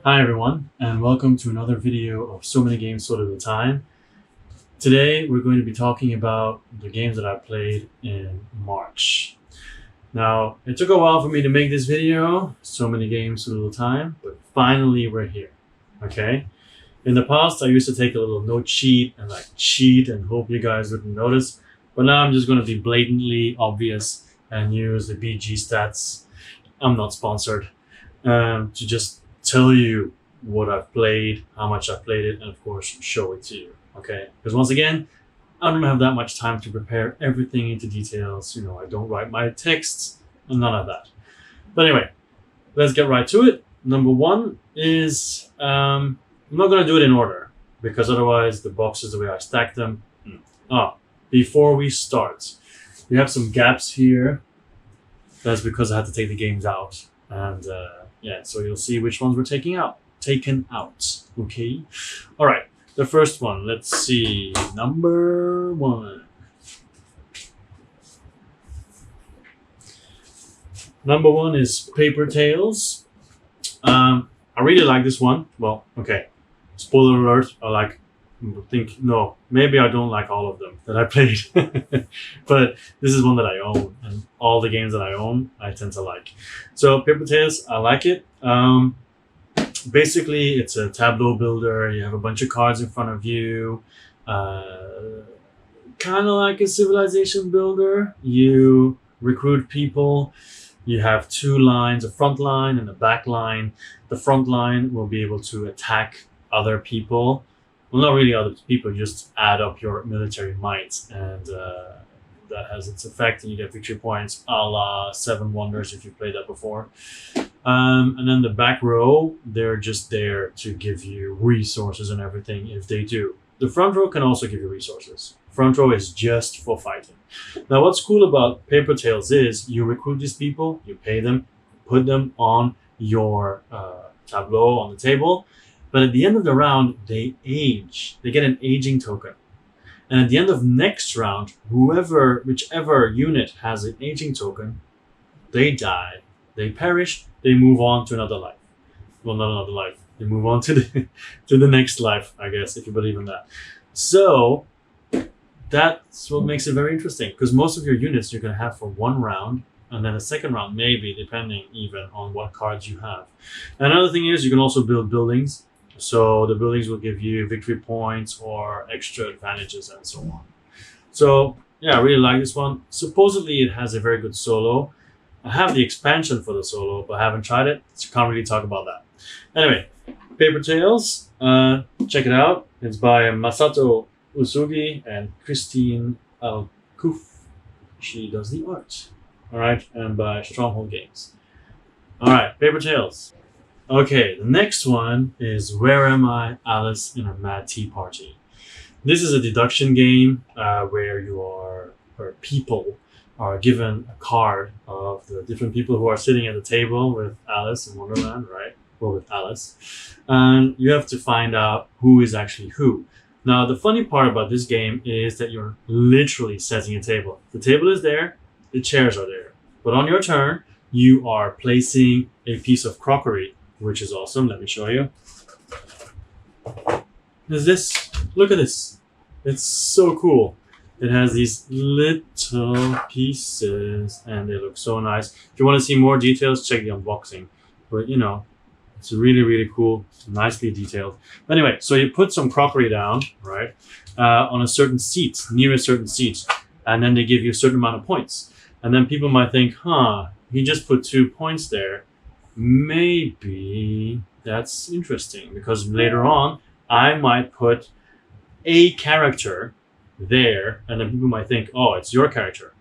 Hi everyone, and welcome to another video of So Many Games So Little Time. Today we're going to be talking about the games that I played in March. Now, it took a while for me to make this video, So Many Games So Little Time, but finally we're here, okay? In the past, I used to take a little note sheet and cheat and hope you guys wouldn't notice, but now I'm just going to be blatantly obvious and use the BG stats. I'm not sponsored, to just tell you what I've played, how much I've played it, and of course show it to you, okay? Because once again, I don't have that much time to prepare everything into details. I don't write my texts and none of that. But anyway, let's get right to it. Number one is, I'm not going to do it in order because otherwise the boxes, the way I stack them. Before we start, we have some gaps here. That's because I had to take the games out. And yeah, so you'll see which ones were taken out, okay? All right, the first one, let's see, number one. Number one is Paper Tales. I really like this one. Well, okay, spoiler alert, maybe I don't like all of them that I played, but this is one that I own, and all the games that I own, I tend to like. So Paper Tales, I like it. Basically, it's a tableau builder. You have a bunch of cards in front of you, kind of like a civilization builder. You recruit people. You have two lines, a front line and a back line. The front line will be able to attack other people. Well, not really other people, you just add up your military might, and that has its effect, and you get victory points a la Seven Wonders if you've played that before. And then the back row, they're just there to give you resources and everything if they do. The front row can also give you resources. Front row is just for fighting. Now, what's cool about Paper Tales is you recruit these people, you pay them, put them on your tableau on the table. But at the end of the round, they age. They get an aging token. And at the end of next round, whichever unit has an aging token, they die. They perish. They move on to another life. Well, not another life. They move on to the next life, I guess, if you believe in that. So that's what makes it very interesting, because most of your units you're going to have for one round, and then a second round, maybe, depending even on what cards you have. Another thing is you can also build buildings. So the buildings will give you victory points or extra advantages and so on. So yeah, I really like this one. Supposedly it has a very good solo. I have the expansion for the solo, but I haven't tried it, so can't really talk about that. Anyway, Paper Tales, check it out. It's by Masato Usugi and Christine Alcouf. She does the art. All right, and by Stronghold Games. All right, Paper Tales. Okay, the next one is Where Am I, Alice in a Mad Tea Party. This is a deduction game where people are given a card of the different people who are sitting at the table with Alice in Wonderland, right? Or with Alice. And you have to find out who is actually who. Now, the funny part about this game is that you're literally setting a table. The table is there, the chairs are there. But on your turn, you are placing a piece of crockery, which is awesome. Let me show you. Look at this. It's so cool. It has these little pieces and they look so nice. If you want to see more details, check the unboxing. But it's really, really cool, nicely detailed. Anyway, so you put some crockery down, right, on a certain seat, near a certain seat, and then they give you a certain amount of points. And then people might think, he just put 2 points there. Maybe that's interesting, because later on I might put a character there and then people might think, oh, it's your character.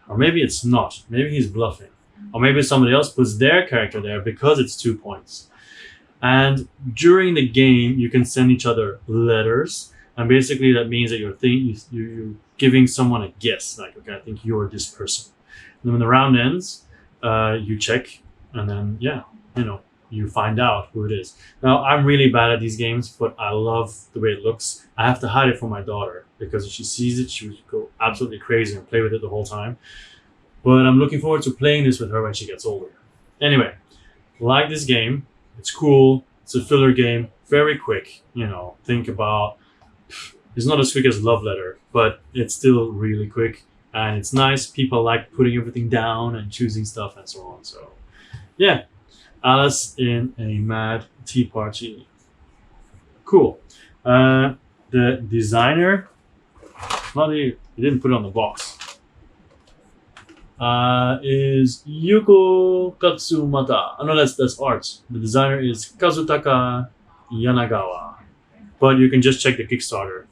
Or maybe it's not. Maybe he's bluffing. Or maybe somebody else puts their character there because it's 2 points. And during the game, you can send each other letters. And basically that means that you're giving someone a guess. Like, okay, I think you're this person. And then when the round ends, you check. And then, you find out who it is. Now, I'm really bad at these games, but I love the way it looks. I have to hide it from my daughter because if she sees it, she would go absolutely crazy and play with it the whole time. But I'm looking forward to playing this with her when she gets older. Anyway, like this game. It's cool. It's a filler game, very quick. Think about, it's not as quick as Love Letter, but it's still really quick and it's nice. People like putting everything down and choosing stuff and so on. So yeah, Alice in a Mad Tea Party. Cool. The designer, he didn't put it on the box, is Yuko Katsumata. Oh no, that's art. The designer is Kazutaka Yanagawa. But you can just check the Kickstarter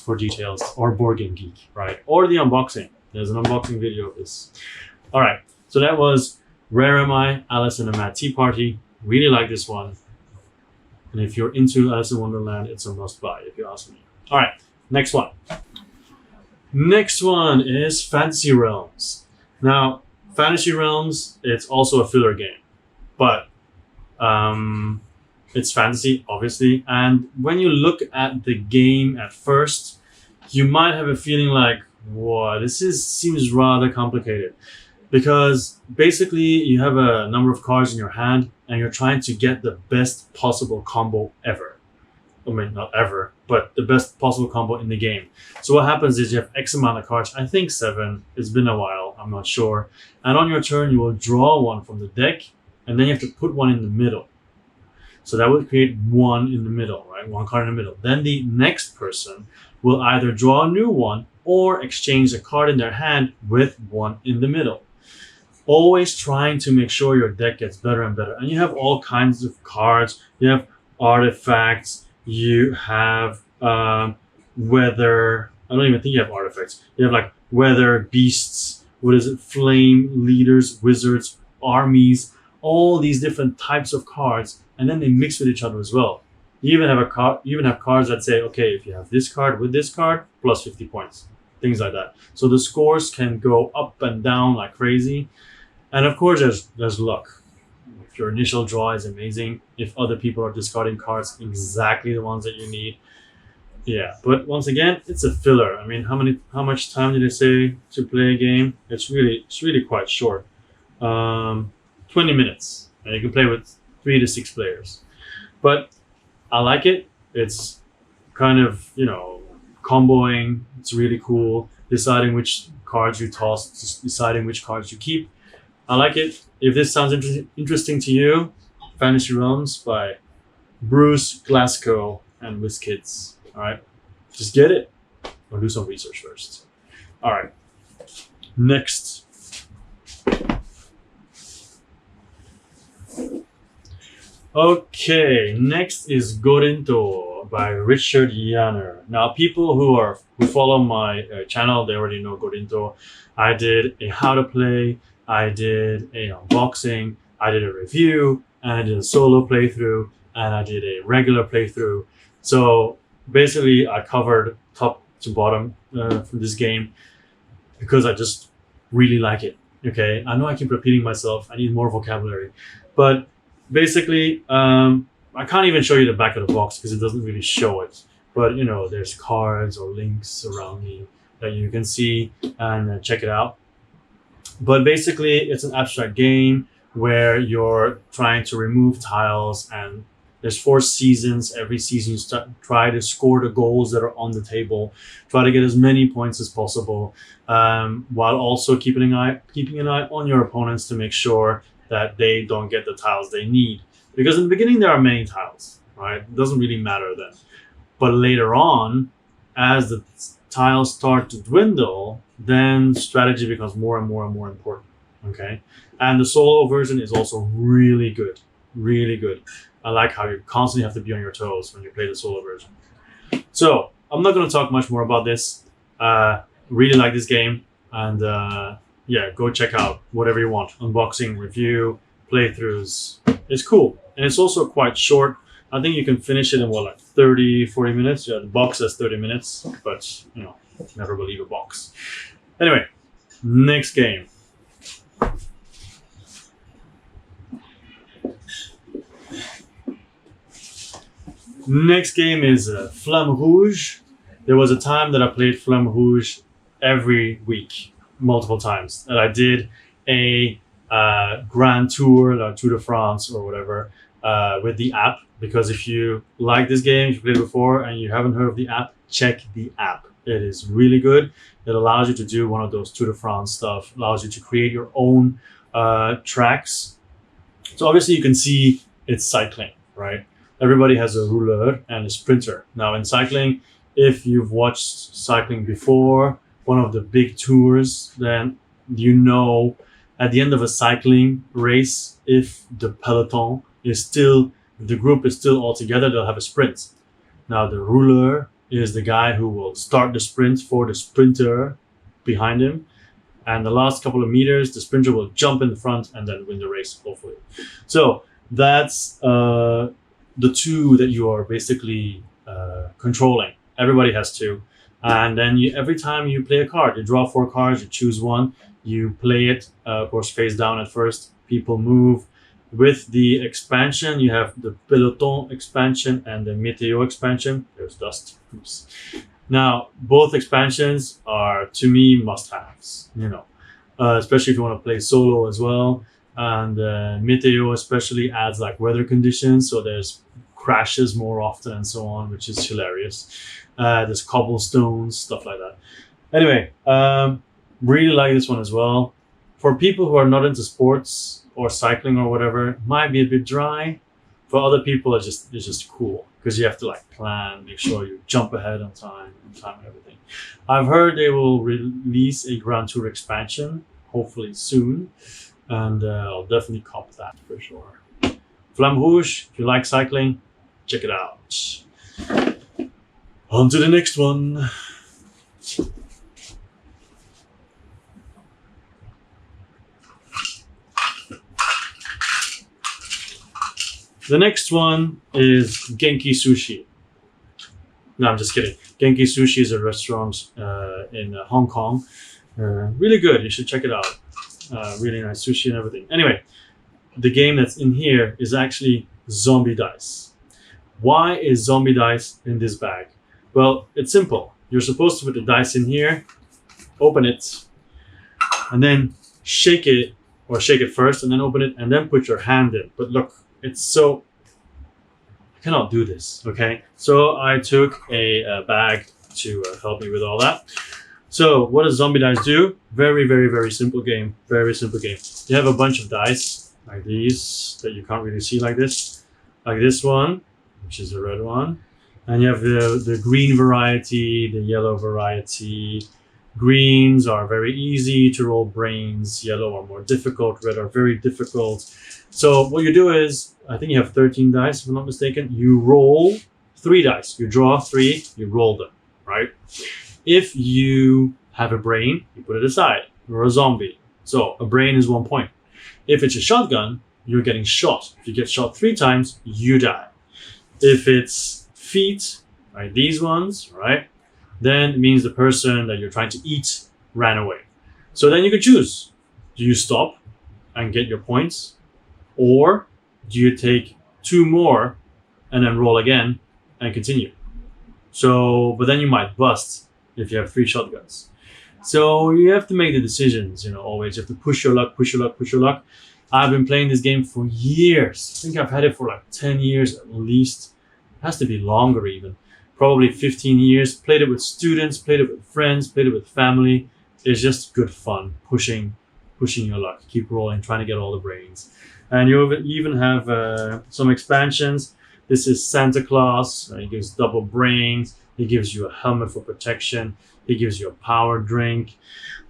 for details, or Board Game Geek, right? Or the unboxing. There's an unboxing video of this. All right, so that was Rare Am I, Alice in a Mad Tea Party. Really like this one. And if you're into Alice in Wonderland, it's a must buy, if you ask me. All right, next one. Next one is Fantasy Realms. Now, Fantasy Realms, it's also a filler game, but it's fantasy, obviously. And when you look at the game at first, you might have a feeling like, whoa, seems rather complicated. Because basically you have a number of cards in your hand and you're trying to get the best possible combo ever. I mean, not ever, but the best possible combo in the game. So what happens is you have X amount of cards, I think 7, it's been a while, I'm not sure. And on your turn, you will draw one from the deck and then you have to put one in the middle. So that would create one in the middle, right? One card in the middle. Then the next person will either draw a new one or exchange a card in their hand with one in the middle. Always trying to make sure your deck gets better and better. And you have all kinds of cards. You have artifacts. You have weather. I don't even think you have artifacts. You have like weather, beasts, flame, leaders, wizards, armies, all these different types of cards. And then they mix with each other as well. You even have cards that say, okay, if you have this card with this card, plus 50 points. Things like that. So the scores can go up and down like crazy. And of course, there's luck. If your initial draw is amazing, if other people are discarding cards, exactly the ones that you need. Yeah, but once again, it's a filler. I mean, how much time did they say to play a game? It's really quite short. 20 minutes. And you can play with 3 to 6 players. But I like it. It's kind of, comboing. It's really cool. Deciding which cards you toss, deciding which cards you keep. I like it. If this sounds interesting to you, Fantasy Realms by Bruce Glasgow and WizKids. All right, just get it or do some research first. All right, next. Okay, next is Gorinto by Richard Yanner. Now, people who follow my channel, they already know Gorinto. I did a how to play, I did a unboxing, I did a review, and I did a solo playthrough, and I did a regular playthrough. So basically, I covered top to bottom for this game because I just really like it. Okay, I know I keep repeating myself. I need more vocabulary, but basically, I can't even show you the back of the box because it doesn't really show it. But there's cards or links around me that you can see and check it out. But basically, it's an abstract game where you're trying to remove tiles, and there's 4 seasons. Every season you try to score the goals that are on the table, try to get as many points as possible, while also keeping an eye on your opponents to make sure that they don't get the tiles they need. Because in the beginning, there are many tiles, right? It doesn't really matter then. But later on, as the tiles start to dwindle, then strategy becomes more and more and more important, okay? And the solo version is also really good, really good. I like how you constantly have to be on your toes when you play the solo version. So I'm not going to talk much more about this. Really like this game, and yeah, go check out whatever you want. Unboxing, review, playthroughs. It's cool. And it's also quite short. I think you can finish it in like 30, 40 minutes. Yeah, the box says 30 minutes, but never believe a box. Anyway, next game. Next game is Flamme Rouge. There was a time that I played Flamme Rouge every week, multiple times. And I did a Grand Tour, Tour de France or whatever, with the app, because if you like this game, if you played it before and you haven't heard of the app, check the app. It is really good. It allows you to do one of those Tour de France stuff, allows you to create your own tracks. So obviously you can see it's cycling, right? Everybody has a rouleur and a sprinter. Now in cycling, if you've watched cycling before, one of the big tours, then you know at the end of a cycling race, if the peloton is still, if the group is still all together, they'll have a sprint. Now the rouleur is the guy who will start the sprint for the sprinter behind him. And the last couple of meters, the sprinter will jump in the front and then win the race, hopefully. So that's the two that you are basically controlling. Everybody has two. And then every time you play a card, you draw 4 cards, you choose one, you play it, of course, face down at first. People move. With the expansion, you have the Peloton expansion and the Météo expansion. There's dust. Oops. Now, both expansions are, to me, must-haves, you know, especially if you want to play solo as well. And Météo especially adds like weather conditions, so there's crashes more often and so on, which is hilarious. There's cobblestones, stuff like that. Anyway, really like this one as well. For people who are not into sports or cycling or whatever, it might be a bit dry. For other people, it's just cool because you have to like plan, make sure you jump ahead on time and everything. I've heard they will release a Grand Tour expansion, hopefully soon, and I'll definitely cop that for sure. Flamme Rouge, if you like cycling, check it out. On to the next one. The next one is Genki Sushi. No, I'm just kidding. Genki Sushi is a restaurant in Hong Kong. Really good. You should check it out. Really nice sushi and everything. Anyway, the game that's in here is actually zombie dice. Why is zombie dice in this bag? Well, it's simple. You're supposed to put the dice in here, open it, and then shake it, or shake it first and then open it, and then put your hand in. But look, it's so, I cannot do this, okay? So I took a bag to help me with all that. So what does zombie dice do? Very, very, very simple game. Very simple game. You have a bunch of dice like these that you can't really see like this. Like this one, which is the red one. And you have the green variety, the yellow variety. Greens are very easy to roll brains. Yellow are more difficult. Red are very difficult. So what you do is, I think you have 13 dice, if I'm not mistaken. You roll 3 dice. You draw 3, you roll them, right? If you have a brain, you put it aside. You're a zombie. So a brain is 1 point. If it's a shotgun, you're getting shot. If you get shot 3 times, you die. If it's feet, right, these ones, right, then it means the person that you're trying to eat ran away. So then you can choose. Do you stop and get your points? Or do you take 2 more and then roll again and continue? So, but then you might bust if you have 3 shotguns. So you have to make the decisions, you know, always. You have to push your luck, push your luck, push your luck. I've been playing this game for years. I think I've had it for like 10 years at least. It has to be longer even. Probably 15 years. Played it with students, played it with friends, played it with family. It's just good fun, pushing your luck. Keep rolling, trying to get all the brains. And you even have some expansions. This is Santa Claus. He gives double brains. He gives you a helmet for protection. He gives you a power drink.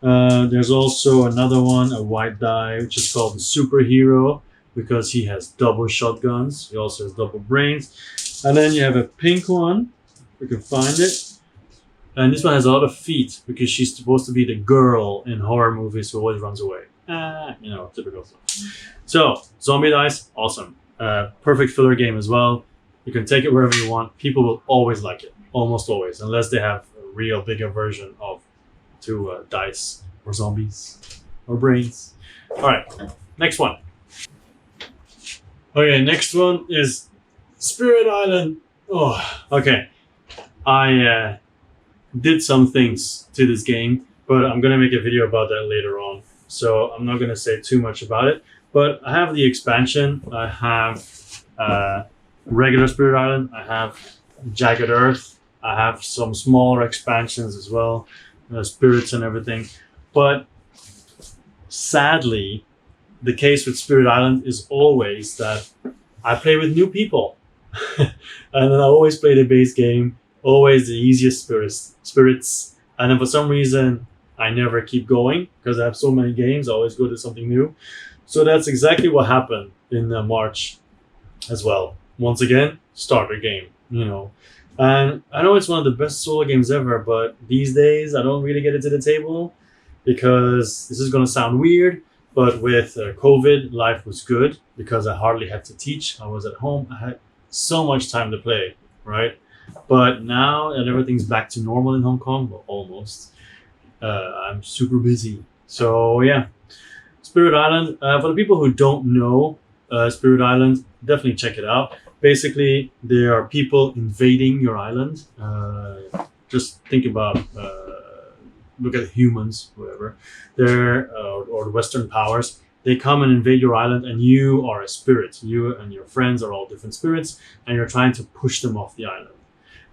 There's also another one, a white die, which is called the Superhero, because he has double shotguns. He also has double brains. And then you have a pink one. We can find it. And this one has a lot of feet, because she's supposed to be the girl in horror movies who always runs away. You know, typical stuff. So, zombie dice, awesome. Perfect filler game as well. You can take it wherever you want. People will always like it. Almost always. Unless they have a real bigger version of 2 dice or zombies or brains. Alright, next one. Okay, next one is Spirit Island. Oh, okay. I did some things to this game, but I'm going to make a video about that later on. So I'm not going to say too much about it. But I have the expansion. I have regular Spirit Island. I have Jagged Earth. I have some smaller expansions as well, spirits and everything. But sadly, the case with Spirit Island is always that I play with new people. And then I always play the base game, always the easiest spirits. And then for some reason, I never keep going because I have so many games. I always go to something new. So that's exactly what happened in March as well. Once again, starter game, you know. And I know it's one of the best solo games ever, but these days I don't really get it to the table because this is going to sound weird, but with COVID, life was good because I hardly had to teach. I was at home. I had so much time to play, right? But now that everything's back to normal in Hong Kong, well, almost, I'm super busy. So yeah, Spirit Island, for the people who don't know Spirit Island, definitely check it out. Basically, there are people invading your island. Just think about, look at humans, whatever, or the Western powers. They come and invade your island, and you are a spirit. You and your friends are all different spirits, and you're trying to push them off the island.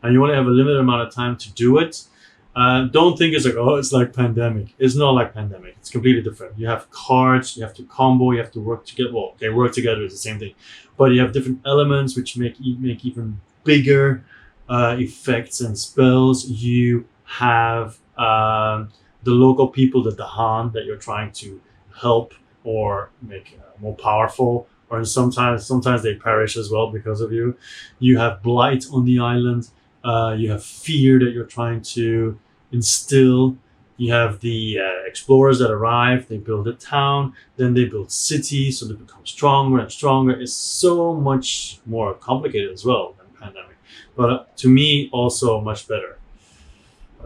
And you only have a limited amount of time to do it. Don't think it's like, oh, it's like Pandemic. It's not like Pandemic. It's completely different. You have cards, you have to combo, you have to work together. Well, okay, work together is the same thing. But you have different elements which make even bigger effects and spells. You have the local people, the Dahan, that you're trying to help or make more powerful. Or sometimes they perish as well because of you. You have blight on the island. You have fear that you're trying to instill. You have the explorers that arrive. They build a town. Then they build cities, so they become stronger and stronger. It's so much more complicated as well than Pandemic. But to me, also much better.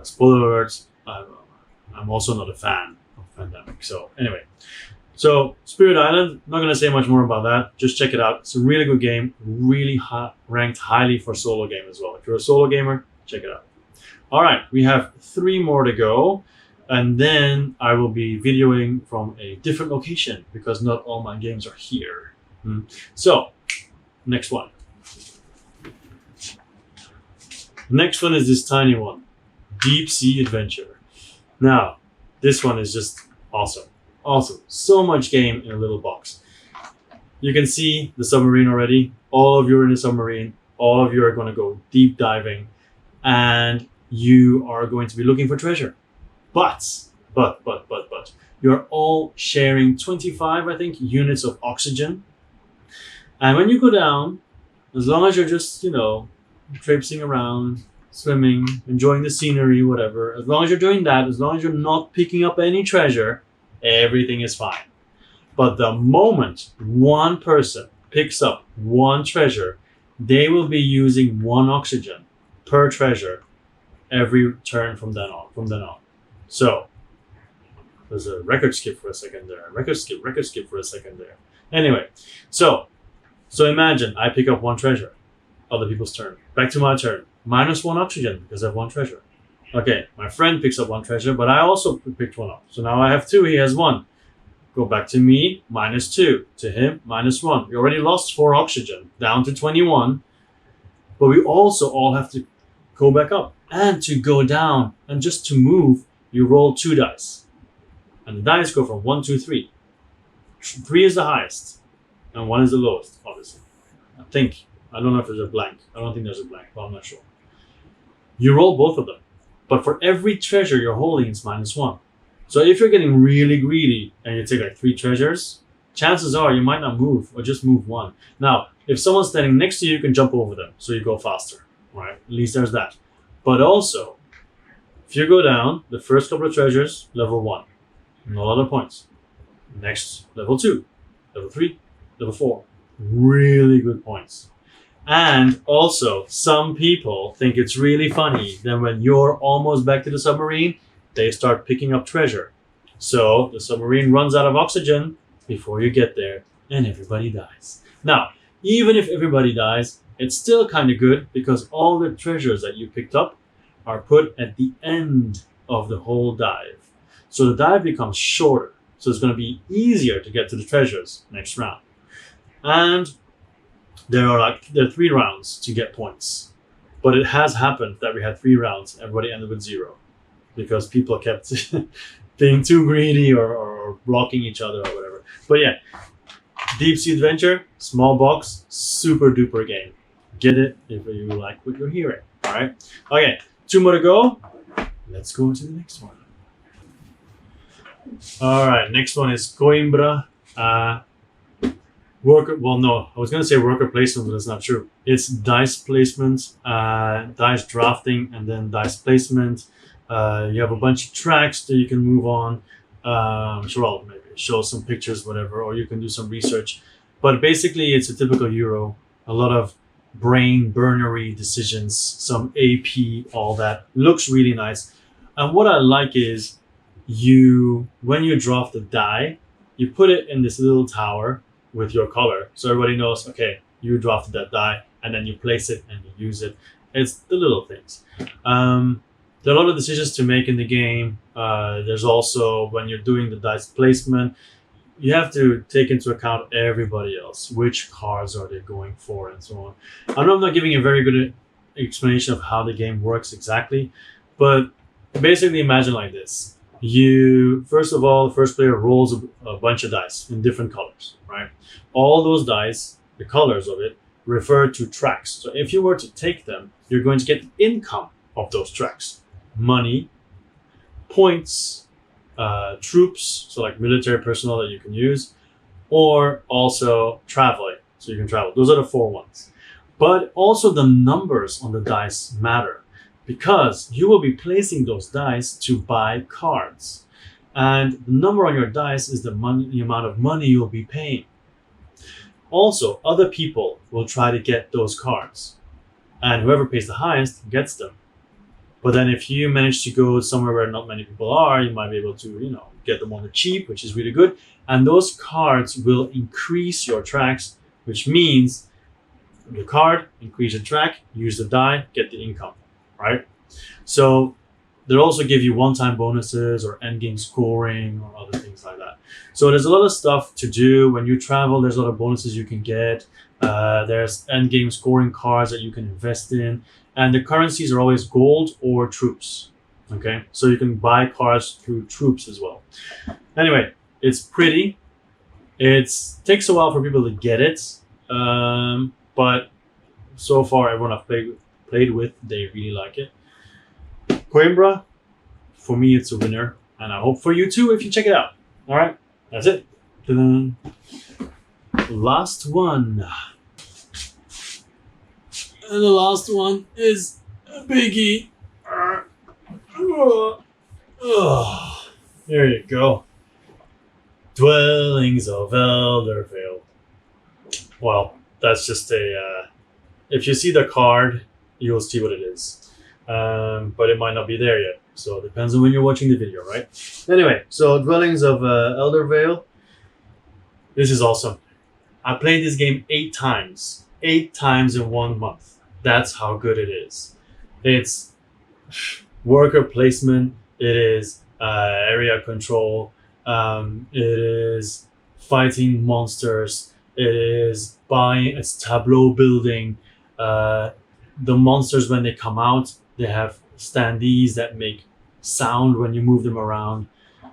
Spoiler alerts, I'm also not a fan of Pandemic. So anyway. So Spirit Island, not going to say much more about that. Just check it out. It's a really good game, really ranked highly for solo game as well. If you're a solo gamer, check it out. All right, we have 3 more to go. And then I will be videoing from a different location because not all my games are here. So, next one. Next one is this tiny one, Deep Sea Adventure. Now, this one is just awesome. Awesome. So much game in a little box. You can see the submarine already. All of you are in the submarine. All of you are going to go deep diving. And you are going to be looking for treasure. But. You're all sharing 25, I think, units of oxygen. And when you go down, as long as you're just, traipsing around, swimming, enjoying the scenery, whatever, as long as you're doing that, as long as you're not picking up any treasure, everything is fine. But the moment one person picks up one treasure, they will be using 1 oxygen per treasure every turn from then on. So there's a record skip for a second there. Record skip for a second there. Anyway, so imagine I pick up 1 treasure. Other people's turn. Back to my turn. -1 oxygen because I have 1 treasure. Okay, my friend picks up 1 treasure, but I also picked 1 up. So now I have 2, he has 1. Go back to me, -2. To him, -1. We already lost 4 oxygen, down to 21. But we also all have to go back up. And to go down, and just to move, you roll 2 dice. And the dice go from 1, 2, 3. 3 is the highest, and 1 is the lowest, obviously. I don't know if there's a blank. I don't think there's a blank, but I'm not sure. You roll both of them. But for every treasure you're holding, it's -1. So if you're getting really greedy and you take like 3 treasures, chances are you might not move or just move 1. Now, if someone's standing next to you, you can jump over them so you go faster, right? At least there's that. But also, if you go down, the first couple of treasures, level 1, no other points. Next, level 2, level 3, level 4, really good points. And also, some people think it's really funny that when you're almost back to the submarine, they start picking up treasure. So the submarine runs out of oxygen before you get there, and everybody dies. Now, even if everybody dies, it's still kind of good because all the treasures that you picked up are put at the end of the whole dive. So the dive becomes shorter. So it's going to be easier to get to the treasures next round. And there are 3 rounds to get points, but it has happened that we had 3 rounds and everybody ended with 0 because people kept being too greedy or blocking each other or whatever. But yeah, Deep Sea Adventure, small box, super duper game. Get it if you like what you're hearing. All right. Okay, 2 more to go. Let's go to the next one. All right, next one is Coimbra. I was going to say worker placement, but that's not true. It's dice placement, dice drafting, and then dice placement. You have a bunch of tracks that you can move on. I'm sure I'll maybe show some pictures, whatever, or you can do some research. But basically, it's a typical Euro. A lot of brain burnery decisions, some AP, all that. Looks really nice. And what I like is when you draft the die, you put it in this little tower with your color, so everybody knows, okay, you drafted that die, and then you place it and you use it. It's the little things. There are a lot of decisions to make in the game. There's also, when you're doing the dice placement, you have to take into account everybody else. Which cards are they going for, and so on. I know I'm not giving a very good explanation of how the game works exactly, but basically imagine like this. First of all, the first player rolls a bunch of dice in different colors, right? All those dice, the colors of it, refer to tracks. So if you were to take them, you're going to get income of those tracks. Money, points, troops, so like military personnel that you can use, or also traveling, so you can travel. Those are the 4 ones. But also the numbers on the dice matter, because you will be placing those dice to buy cards. And the number on your dice is the amount of money you'll be paying. Also, other people will try to get those cards, and whoever pays the highest gets them. But then if you manage to go somewhere where not many people are, you might be able to, get them on the cheap, which is really good. And those cards will increase your tracks, which means the card, increase your track, use the die, get the income, right? So they'll also give you one-time bonuses or endgame scoring or other things like that. So there's a lot of stuff to do. When you travel, there's a lot of bonuses you can get. There's endgame scoring cards that you can invest in. And the currencies are always gold or troops. Okay, so you can buy cards through troops as well. Anyway, it's pretty. It takes a while for people to get it. But so far, everyone I've played with, they really like it. Coimbra, for me, it's a winner. And I hope for you too if you check it out. All right, that's it. Ta-da. Last one. And the last one is a biggie. There you go. Dwellings of Eldervale. Well, that's just if you see the card, you'll see what it is. But it might not be there yet. So it depends on when you're watching the video, right? Anyway, so Dwellings of Eldervale. This is awesome. I played this game 8 times. 8 times in 1 month. That's how good it is. It's worker placement. It is area control. It is fighting monsters. It is buying. It's tableau building. The monsters, when they come out, they have standees that make sound when you move them around.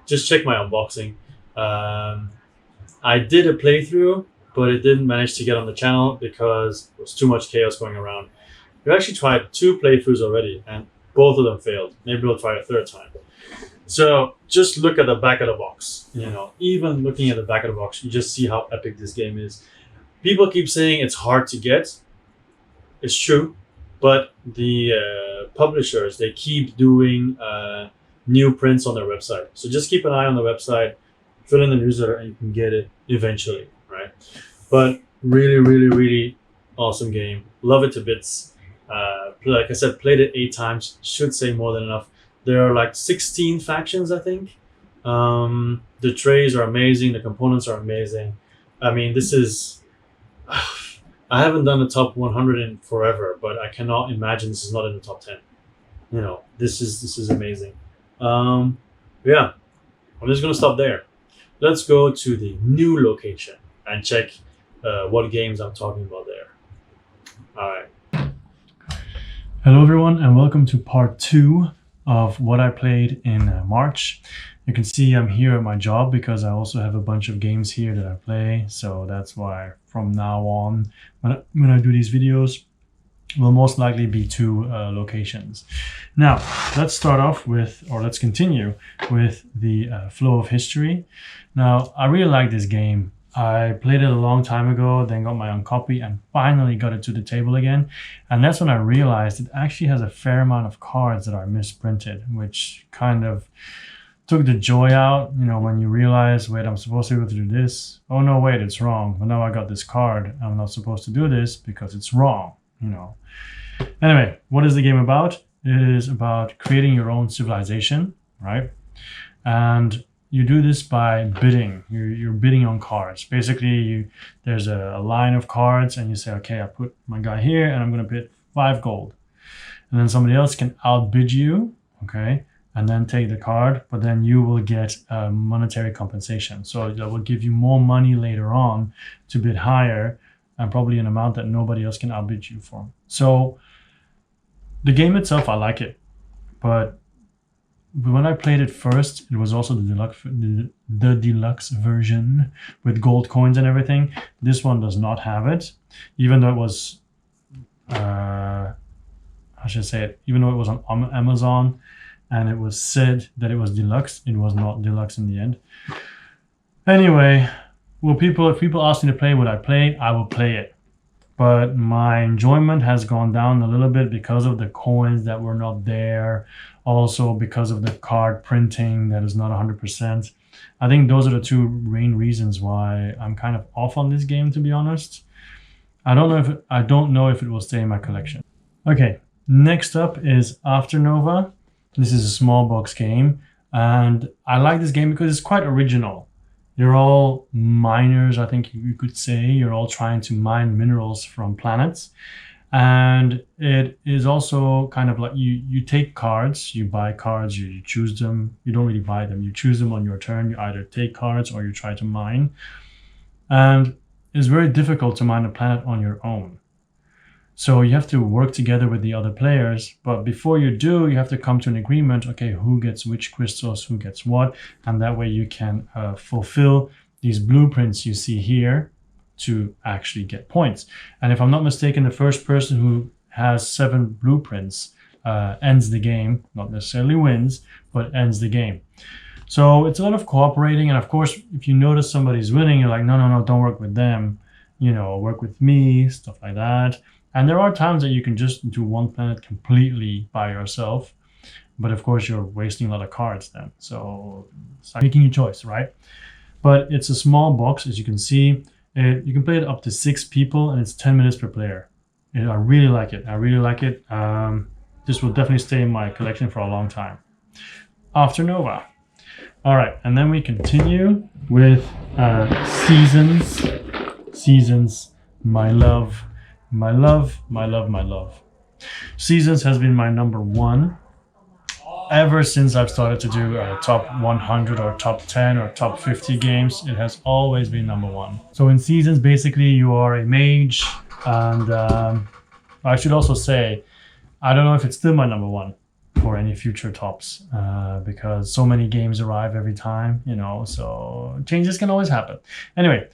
Just check my unboxing. I did a playthrough, but it didn't manage to get on the channel because there was too much chaos going around. We actually tried 2 playthroughs already, and both of them failed. Maybe we'll try a 3rd time. So just look at the back of the box. Even looking at the back of the box, you just see how epic this game is. People keep saying it's hard to get. It's true, but the publishers, they keep doing new prints on their website. So just keep an eye on the website, fill in the newsletter, and you can get it eventually, right? But really, really, really awesome game. Love it to bits. Like I said, played it 8 times. Should say more than enough. There are like 16 factions, I think. The trays are amazing. The components are amazing. I mean, this is... I haven't done the top 100 in forever, but I cannot imagine this is not in the top 10. This is amazing. Yeah, I'm just gonna stop there. Let's go to the new location and check what games I'm talking about there. All right. Hello everyone, and welcome to part 2 of what I played in March. You can see I'm here at my job because I also have a bunch of games here that I play. So that's why from now on, when I do these videos, will most likely be 2 locations. Now, let's start off with, or let's continue with the flow of history. Now, I really like this game. I played it a long time ago, then got my own copy and finally got it to the table again. And that's when I realized it actually has a fair amount of cards that are misprinted, which kind of took the joy out, you know, when you realize, wait, I'm supposed to be able to do this. Oh no, wait, it's wrong. But now I got this card. I'm not supposed to do this because it's wrong, you know. Anyway, what is the game about? It is about creating your own civilization, right? And you do this by bidding. You're bidding on cards. Basically, there's a line of cards and you say, okay, I put my guy here and I'm going to bid 5 gold. And then somebody else can outbid you, okay, and then take the card, but then you will get monetary compensation. So that will give you more money later on to bid higher and probably an amount that nobody else can outbid you for. So the game itself, I like it, but when I played it first, it was also the deluxe version with gold coins and everything. This one does not have it, even though it was, I should say it, even though it was on Amazon and it was said that it was deluxe, it was not deluxe in the end. Anyway, if people ask me to play, would I play? I will play it. But my enjoyment has gone down a little bit because of the coins that were not there. Also because of the card printing that is not 100%. I think those are the 2 main reasons why I'm kind of off on this game, to be honest. I don't know if it will stay in my collection. Okay, next up is Afternova. This is a small box game, and I like this game because it's quite original. You're all miners, I think you could say. You're all trying to mine minerals from planets. And it is also kind of like you take cards, you buy cards, you choose them. You don't really buy them. You choose them on your turn. You either take cards or you try to mine. And it's very difficult to mine a planet on your own. So you have to work together with the other players. But before you do, you have to come to an agreement. Okay, who gets which crystals, who gets what. And that way you can fulfill these blueprints you see here to actually get points. And if I'm not mistaken, the first person who has 7 blueprints ends the game. Not necessarily wins, but ends the game. So it's a lot of cooperating. And of course, if you notice somebody's winning, you're like, no, don't work with them. You know, work with me, stuff like that. And there are times that you can just do one planet completely by yourself. But of course, you're wasting a lot of cards then. So it's like making your choice, right? But it's a small box, as you can see. You can play it up to 6 people, and it's 10 minutes per player. I really like it. This will definitely stay in my collection for a long time. Afternova. All right, and then we continue with Seasons. Seasons, my love. My love, my love, my love. Seasons has been my number 1 ever since I've started to do top 100 or top 10 or top 50 games. It has always been number 1. So in Seasons, basically you are a mage, and I should also say, I don't know if it's still my number 1 for any future tops, because so many games arrive every time, you know, so changes can always happen. Anyway,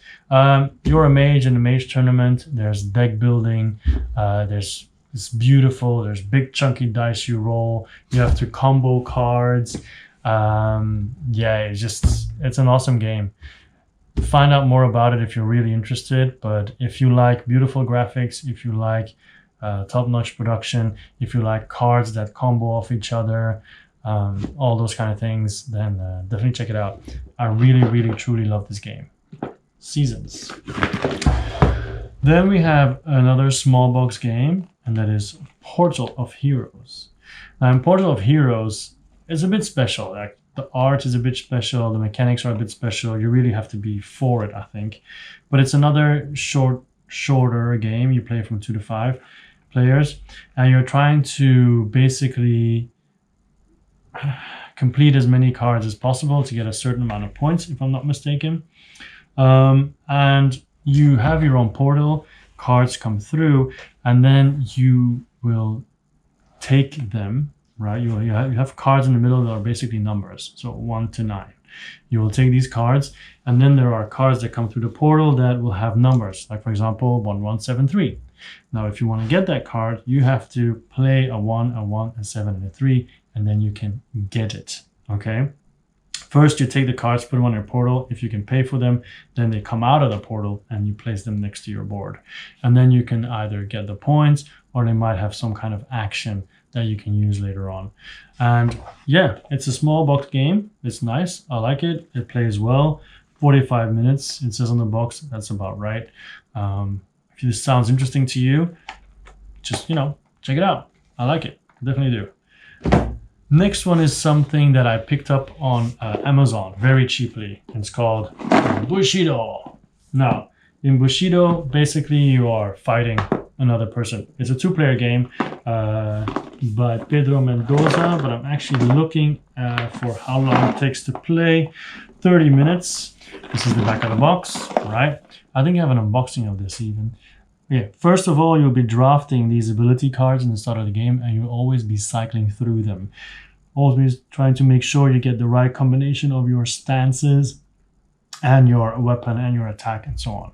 you're a mage in a mage tournament. There's deck building. It's beautiful. There's big chunky dice you roll. You have to combo cards. Yeah, it's an awesome game. Find out more about it if you're really interested. But if you like beautiful graphics, if you like top-notch production, if you like cards that combo off each other, all those kind of things, then definitely check it out. I really, really, truly love this game. Seasons. Then we have another small box game, and that is Portal of Heroes. Now in Portal of Heroes, it's a bit special. Like, the art is a bit special, the mechanics are a bit special. You really have to be for it, I think. But it's another shorter game. You play from 2 to 5 players, and you're trying to basically complete as many cards as possible to get a certain amount of points, if I'm not mistaken. And you have your own portal cards come through, and then you will take them, right? You have cards in the middle that are basically numbers, so 1 to 9. You will take these cards, and then there are cards that come through the portal that will have numbers, like for example 1173. Now if you want to get that card, you have to play a 1, a 1, a 7, and a 3, and then you can get it. Okay, first you take the cards, put them on your portal. If you can pay for them, then they come out of the portal and you place them next to your board, and then you can either get the points, or they might have some kind of action that you can use later on. And yeah, it's a small box game. It's nice. I like it. It plays well. 45 minutes, it says on the box. That's about right. If this sounds interesting to you, just, check it out. I like it. Definitely do. Next one is something that I picked up on Amazon very cheaply. It's called Bushido. Now, in Bushido, basically you are fighting another person. It's a 2-player game by Pedro Mendoza, but I'm actually looking for how long it takes to play. 30 minutes. This is the back of the box, right? I think I have an unboxing of this even. Yeah, first of all, you'll be drafting these ability cards in the start of the game, and you'll always be cycling through them. Always trying to make sure you get the right combination of your stances and your weapon and your attack and so on.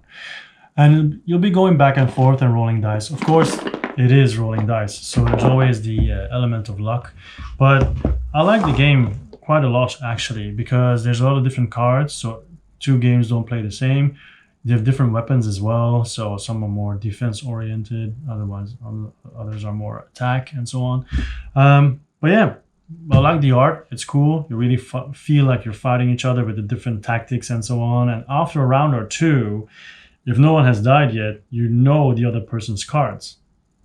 And you'll be going back and forth and rolling dice. Of course, it is rolling dice, so there's always the element of luck. But I like the game quite a lot, actually, because there's a lot of different cards, so 2 games don't play the same. They have different weapons as well, so some are more defense-oriented, others are more attack, and so on. But yeah, I like the art. It's cool. You really feel like you're fighting each other with the different tactics and so on. And after a round or 2, if no one has died yet, you know the other person's cards.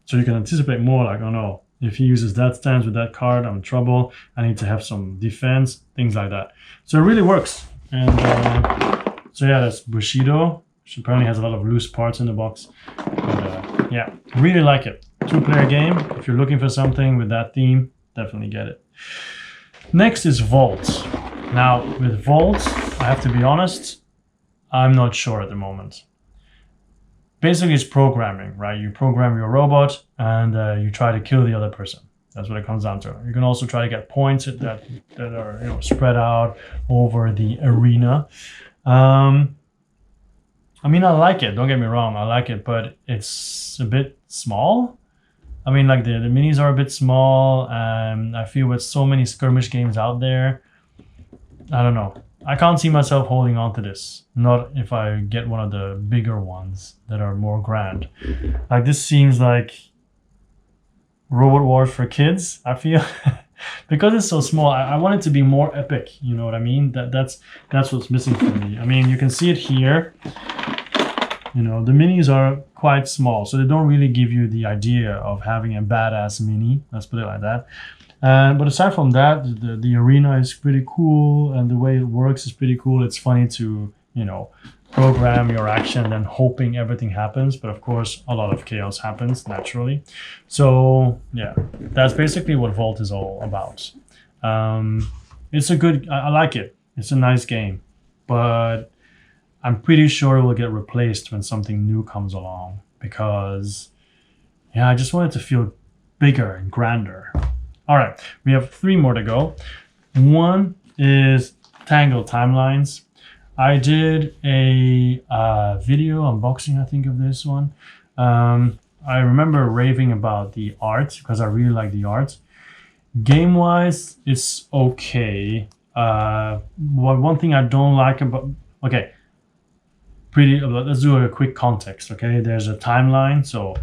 So you can anticipate more like, oh no, if he uses that stance with that card, I'm in trouble. I need to have some defense, things like that. So it really works. And so yeah, that's Bushido, which apparently has a lot of loose parts in the box. But yeah, really like it. 2-player game. If you're looking for something with that theme, definitely get it. Next is Vault. Now with Vault, I have to be honest, I'm not sure at the moment. Basically, it's programming, right? You program your robot and you try to kill the other person. That's what it comes down to. You can also try to get points that are spread out over the arena. I mean, I like it. Don't get me wrong, I like it, but it's a bit small. I mean, like the minis are a bit small, and I feel with so many skirmish games out there, I don't know. I can't see myself holding on to this. Not if I get one of the bigger ones that are more grand. Like this seems like Robot Wars for kids, I feel. Because it's so small, I want it to be more epic, you know what I mean? That's what's missing for me. I mean, you can see it here. You know, the minis are quite small, so they don't really give you the idea of having a badass mini. Let's put it like that. But aside from that, the arena is pretty cool, and the way it works is pretty cool. It's funny to, program your action and hoping everything happens. But of course, a lot of chaos happens naturally. So yeah, that's basically what Vault is all about. It's a good, I like it. It's a nice game, but I'm pretty sure it will get replaced when something new comes along, because yeah, I just want it to feel bigger and grander. All right, we have 3 more to go. One is Tangled Timelines. I did a video unboxing, I think, of this one. I remember raving about the art because I really like the art. Game-wise, it's okay. One thing I don't like about... Okay, let's do a quick context, okay? There's a timeline, so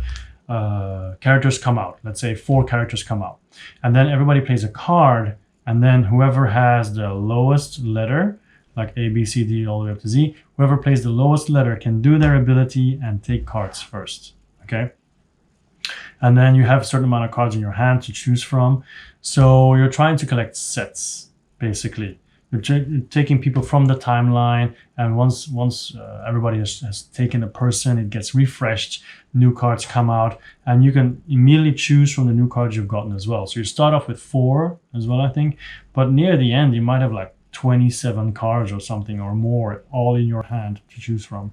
characters come out. Let's say 4 characters come out. And then everybody plays a card, and then whoever has the lowest letter, like A, B, C, D, all the way up to Z, whoever plays the lowest letter can do their ability and take cards first, okay? And then you have a certain amount of cards in your hand to choose from. So you're trying to collect sets, basically. You're taking people from the timeline, and once everybody has taken a person, it gets refreshed, new cards come out, and you can immediately choose from the new cards you've gotten as well. So you start off with 4 as well, I think, but near the end, you might have like 27 cards or something or more, all in your hand to choose from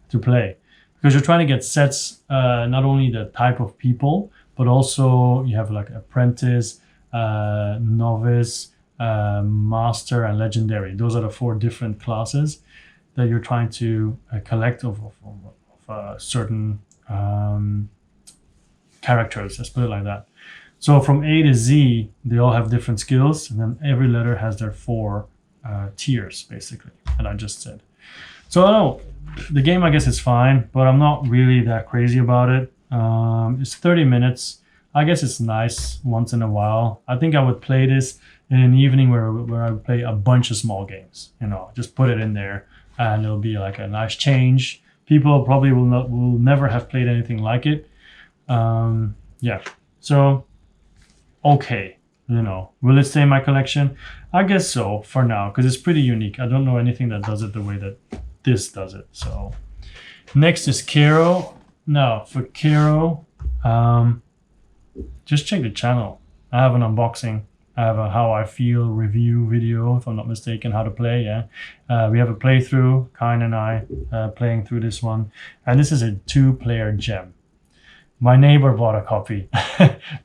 to play. because you're trying to get sets, not only the type of people, but also you have like apprentice, novice, master, and legendary. Those are the 4 different classes that you're trying to collect of certain characters. Let's put it like that. So from A to Z, they all have different skills, and then every letter has their 4 tiers, basically, that I just said. So I don't know, the game, I guess, is fine, but I'm not really that crazy about it. It's 30 minutes. I guess it's nice once in a while. I think I would play this in an evening where I would play a bunch of small games. You know, just put it in there, and it'll be like a nice change. People probably will never have played anything like it. Yeah, so okay, you know, will it stay in my collection? I guess so for now, because it's pretty unique. I don't know anything that does it the way that this does it. So next is Kero. Now for Kero, just check the channel. I have an unboxing. I have a how I feel review video, if I'm not mistaken, how to play. Yeah, we have a playthrough, Kine and I playing through this one, and this is a 2-player gem. My neighbor bought a copy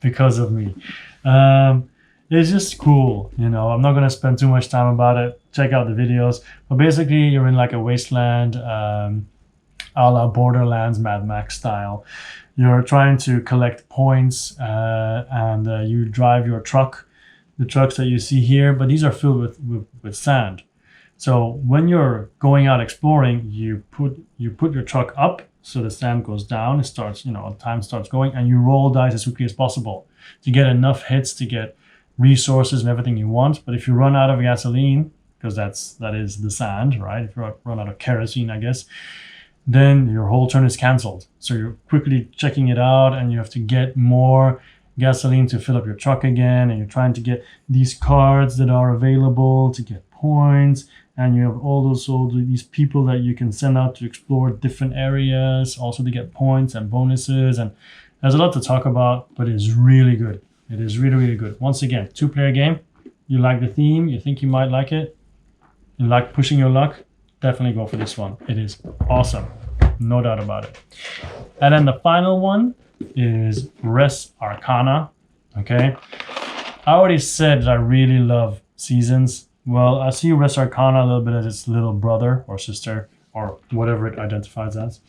because of me. It's just cool, you know. I'm not gonna spend too much time about it. Check out the videos. But basically, you're in like a wasteland, a la Borderlands, Mad Max style. You're trying to collect points, and you drive your truck. The trucks that you see here, but these are filled with sand. So when you're going out exploring, you put your truck up so the sand goes down. It starts, you know, time starts going, and you roll dice as quickly as possible to get enough hits to get resources and everything you want. But if you run out of gasoline, because that is the sand, right? If you run out of kerosene, I guess, then your whole turn is canceled. So you're quickly checking it out, and you have to get more gasoline to fill up your truck again, and you're trying to get these cards that are available to get points, and you have all these people that you can send out to explore different areas also to get points and bonuses. And there's a lot to talk about, but it's really good. It is really, really good. Once again, 2-player game. You like the theme, you think you might like it, you like pushing your luck, definitely go for this one. It is awesome, no doubt about it. And then the final one is Res Arcana. Okay, I already said that I really love Seasons. Well, I see Res Arcana a little bit as its little brother or sister or whatever it identifies as,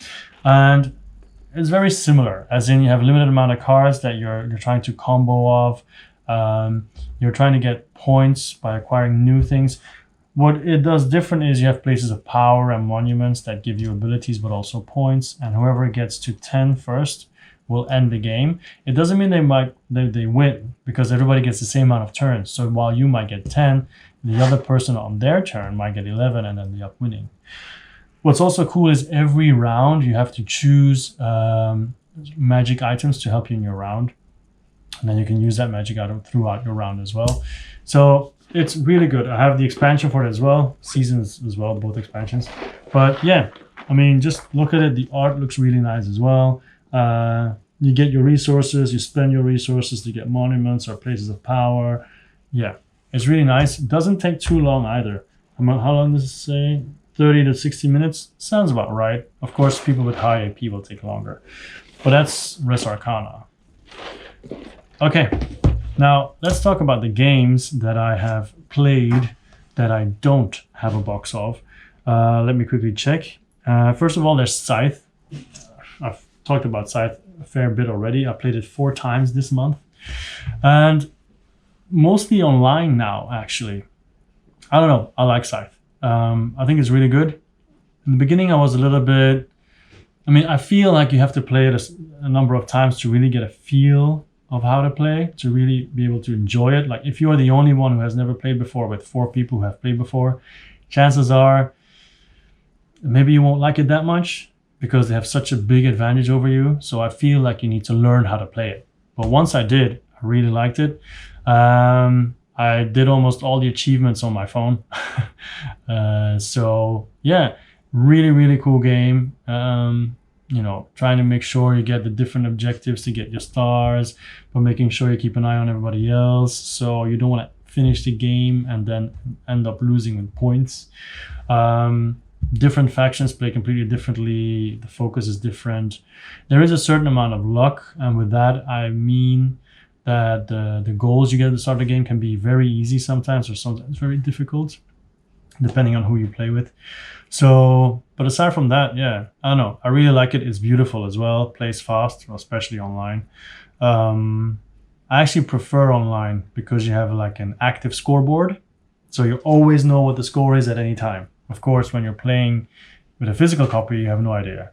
and it's very similar, as in you have a limited amount of cards that you're trying to combo off. You're trying to get points by acquiring new things. What it does different is you have places of power and monuments that give you abilities but also points, and whoever gets to 10 first will end the game. It doesn't mean they win, because everybody gets the same amount of turns. So while you might get 10, the other person on their turn might get 11 and then be up winning. What's also cool is every round you have to choose magic items to help you in your round, and then you can use that magic item throughout your round as well. So it's really good. I have the expansion for it as well, Seasons as well, both expansions. But yeah, I mean, just look at it. The art looks really nice as well. You get your resources, you spend your resources to get monuments or places of power. Yeah, it's really nice. It doesn't take too long either. How long does it say? 30 to 60 minutes? Sounds about right. Of course, people with high AP will take longer. But that's Res Arcana. Okay, now let's talk about the games that I have played that I don't have a box of. Let me quickly check. First of all, there's Scythe. I've talked about Scythe a fair bit already. I played it 4 times this month, and mostly online now, actually. I don't know, I like Scythe. I think it's really good. In the beginning, I was a little bit, I feel like you have to play it a number of times to really get a feel of how to play, to really be able to enjoy it. Like if you're the only one who has never played before with 4 people who have played before, chances are maybe you won't like it that much, because they have such a big advantage over you. So I feel like you need to learn how to play it. But once I did, I really liked it. I did almost all the achievements on my phone. So yeah, really, really cool game. Trying to make sure you get the different objectives to get your stars, but making sure you keep an eye on everybody else, so you don't want to finish the game and then end up losing with points. different factions play completely differently. The focus is different. There is a certain amount of luck, and with that I mean that the goals you get at the start of the game can be very easy sometimes, or sometimes very difficult, depending on who you play with. So, but aside from that, yeah, I don't know. I really like it. It's beautiful as well. Plays fast, especially online. I actually prefer online because you have like an active scoreboard. So you always know what the score is at any time. Of course, when you're playing with a physical copy, you have no idea.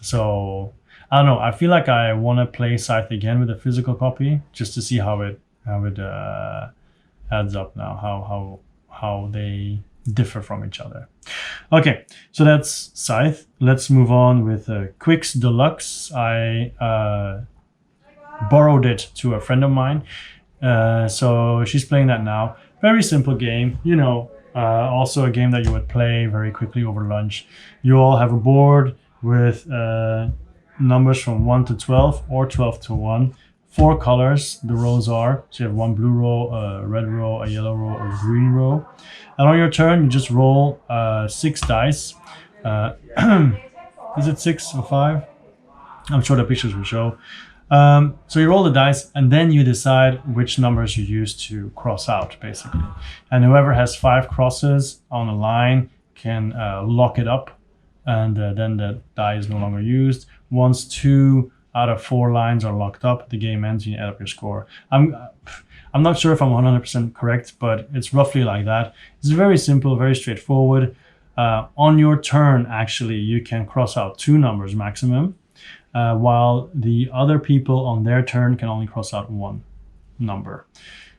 So I don't know. I feel like I want to play Scythe again with a physical copy just to see how it adds up now, how they differ from each other. Okay, so that's Scythe. Let's move on with Qwixx Deluxe. I borrowed it to a friend of mine, so she's playing that now. Very simple game, you know. Also a game that you would play very quickly over lunch. You all have a board with numbers from 1 to 12 or 12 to 1. 4 colors the rows are. So you have 1 blue row, a red row, a yellow row, or a green row. And on your turn, you just roll 6 dice. Is it 6 or 5? I'm sure the pictures will show. So you roll the dice, and then you decide which numbers you use to cross out, basically. And whoever has 5 crosses on a line can lock it up, and then the die is no longer used. Once 2 out of 4 lines are locked up, the game ends and you add up your score. I'm not sure if I'm 100% correct, but it's roughly like that. It's very simple, very straightforward. On your turn, actually, you can cross out 2 numbers maximum. While the other people on their turn can only cross out 1 number.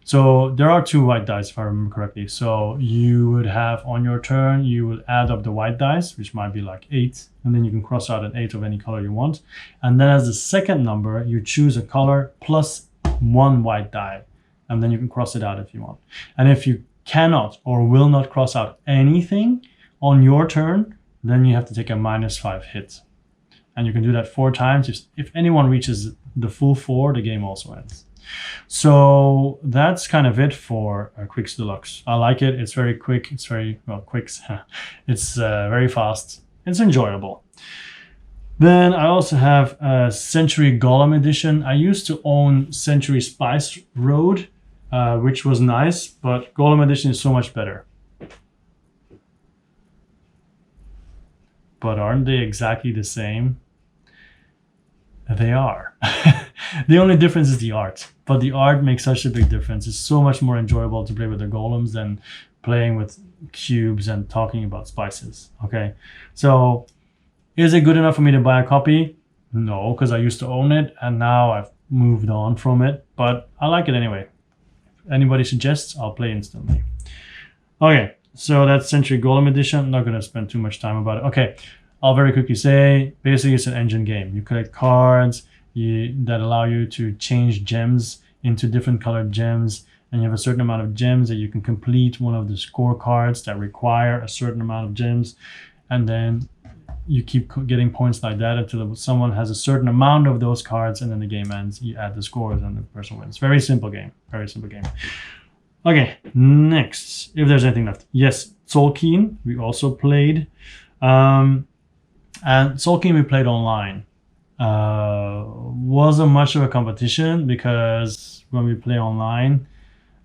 So there are 2 white dice, if I remember correctly. So you would have on your turn, you would add up the white dice, which might be like 8, and then you can cross out an 8 of any color you want. And then as the second number, you choose a color plus 1 white die, and then you can cross it out if you want. And if you cannot or will not cross out anything on your turn, then you have to take a -5 hit. And you can do that 4 times. If anyone reaches the full 4, the game also ends. So that's kind of it for Qwixx Deluxe. I like it. It's very quick. It's very, well, Qwixx. It's very fast. It's enjoyable. Then I also have Century Golem Edition. I used to own Century Spice Road, which was nice, but Golem Edition is so much better. But aren't they exactly the same? They are. The only difference is the art. But the art makes such a big difference. It's so much more enjoyable to play with the golems than playing with cubes and talking about spices. Okay, so is it good enough for me to buy a copy? No, because I used to own it and now I've moved on from it. But I like it anyway. If anybody suggests, I'll play instantly. Okay. So that's Century Golem Edition. I'm not going to spend too much time about it. Okay, I'll very quickly say, basically it's an engine game. You collect cards that allow you to change gems into different colored gems, and you have a certain amount of gems that you can complete one of the scorecards that require a certain amount of gems, and then you keep getting points like that until someone has a certain amount of those cards, and then the game ends. You add the scores and the person wins. Very simple game. Very simple game. Okay, next, if there's anything left. Yes, Tzolk'in, we also played. And Tzolk'in we played online. Wasn't much of a competition because when we play online,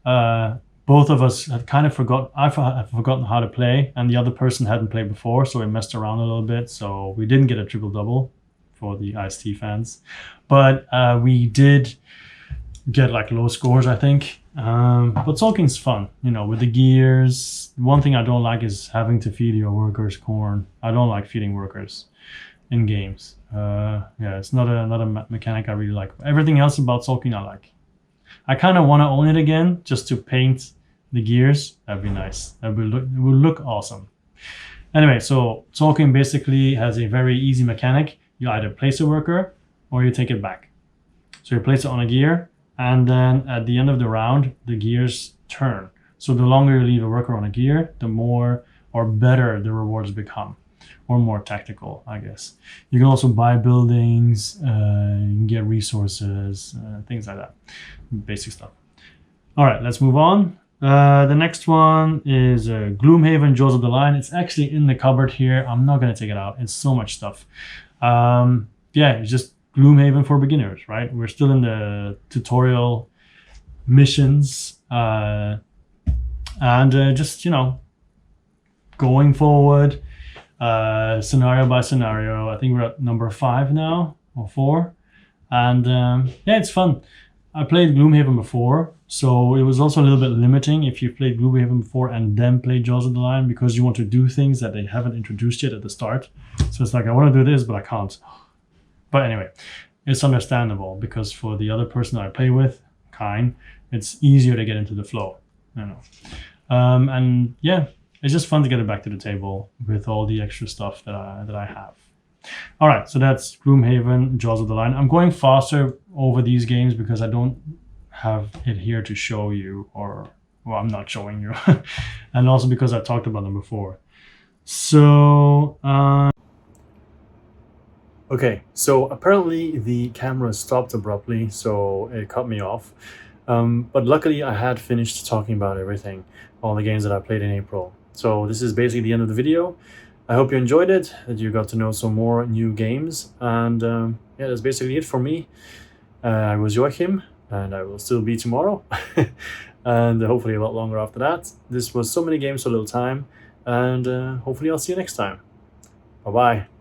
both of us had kind of forgotten, I had forgotten how to play, and the other person hadn't played before, so we messed around a little bit. So we didn't get a triple-double for the IST fans. But we did get like low scores, I think. But Tzolk'in's fun, you know, with the gears. One thing I don't like is having to feed your workers corn. I don't like feeding workers in games. Yeah, it's not a mechanic I really like. Everything else about Tzolk'in I like. I kind of want to own it again just to paint the gears. That'd be nice. It would look awesome. Anyway, so Tzolk'in basically has a very easy mechanic. You either place a worker or you take it back. So you place it on a gear, and then at the end of the round, the gears turn. So the longer you leave a worker on a gear, the more or better the rewards become, or more tactical, I guess. You can also buy buildings, you can get resources, things like that. Basic stuff. All right, let's move on. The next one is Gloomhaven, Jaws of the Lion. It's actually in the cupboard here. I'm not going to take it out. It's so much stuff. Yeah, it's just Gloomhaven for beginners, right? We're still in the tutorial missions. And just, you know, going forward, scenario by scenario. I think we're at number 5 now, or 4. And yeah, it's fun. I played Gloomhaven before, so it was also a little bit limiting if you played Gloomhaven before and then played Jaws of the Lion, because you want to do things that they haven't introduced yet at the start. So it's like, I want to do this, but I can't. But anyway, it's understandable, because for the other person that I play with, it's easier to get into the flow, you know. And yeah, it's just fun to get it back to the table with all the extra stuff that I have. All right, so that's Gloomhaven, Jaws of the Lion. I'm going faster over these games because I don't have it here to show you, or, well, I'm not showing you. And also because I talked about them before. So, okay, so apparently the camera stopped abruptly, so it cut me off. But luckily I had finished talking about everything, all the games that I played in April. So this is basically the end of the video. I hope you enjoyed it, that you got to know some more new games, and yeah, that's basically it for me. I was Joachim, and I will still be tomorrow, and hopefully a lot longer after that. This was so many games, so little time, and hopefully I'll see you next time. Bye-bye.